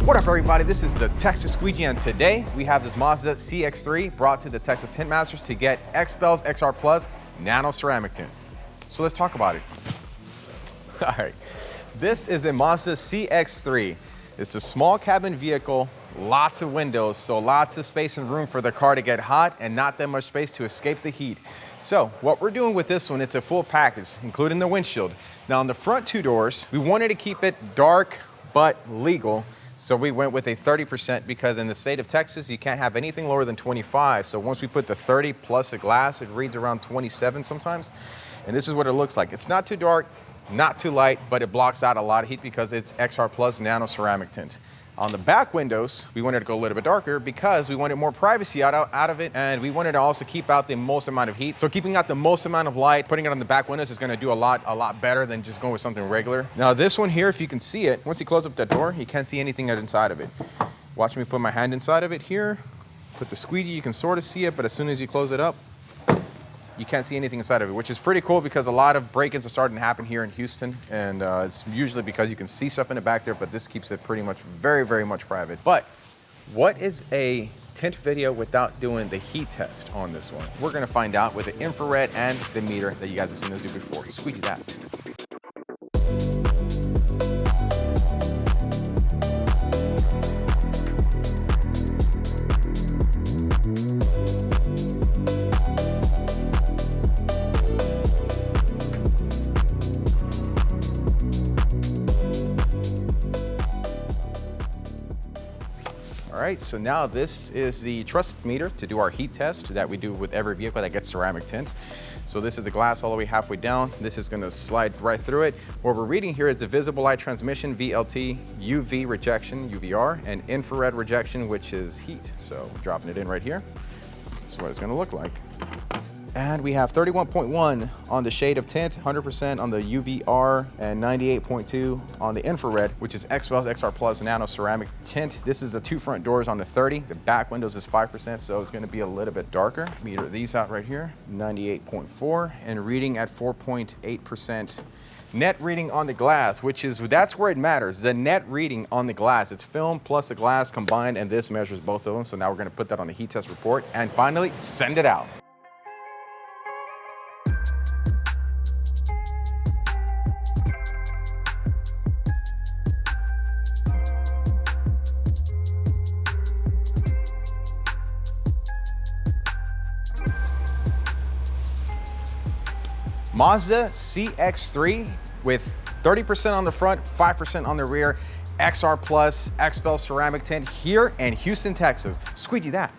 What up, everybody? This is the Texas Squeegee, and today we have this Mazda CX3 brought to the Texas Tint Masters to get XPEL's XR Plus Nanoceramic tint. So let's talk about it. All right, this is a Mazda CX3. It's a small cabin vehicle, lots of windows, so lots of space and room for the car to get hot and not that much space to escape the heat. So what we're doing with this one, it's a full package, including the windshield. Now on the front two doors, we wanted to keep it dark but legal. So we went with a 30% because in the state of Texas, you can't have anything lower than 25. So once we put the 30 plus the glass, it reads around 27 sometimes. And this is what it looks like. It's not too dark, not too light, but it blocks out a lot of heat because it's XR Plus Nanoceramic tint. On the back windows, we wanted to go a little bit darker because we wanted more privacy out of it, and we wanted to also keep out the most amount of heat. So keeping out the most amount of light, putting it on the back windows is gonna do a lot better than just going with something regular. Now this one here, if you can see it, once you close up that door, you can't see anything inside of it. Watch me put my hand inside of it here, put the squeegee, you can sort of see it, but as soon as you close it up, you can't see anything inside of it, which is pretty cool because a lot of break-ins are starting to happen here in Houston, and it's usually because you can see stuff in the back there, but this keeps it pretty much very much private. But what is a tint video without doing the heat test on this one? We're gonna find out with the infrared and the meter that you guys have seen us do before. Squeegee that. All right, so now this is the trusted meter to do our heat test that we do with every vehicle that gets ceramic tint. So this is the glass all the way halfway down. This is gonna slide right through it. What we're reading here is the visible light transmission, VLT, UV rejection, UVR, and infrared rejection, which is heat. So dropping it in right here. This is what it's gonna look like. And we have 31.1 on the shade of tint, 100% on the UVR, and 98.2 on the infrared, which is XPEL's XR Plus Nanoceramic tint. This is the two front doors on the 30. The back windows is 5%, so it's gonna be a little bit darker. Meter these out right here, 98.4, and reading at 4.8%. Net reading on the glass, that's where it matters. The net reading on the glass, it's film plus the glass combined, and this measures both of them. So now we're gonna put that on the heat test report, and finally, send it out. Mazda CX3 with 30% on the front, 5% on the rear, XR Plus, XPEL ceramic tint here in Houston, Texas. Squeegee that.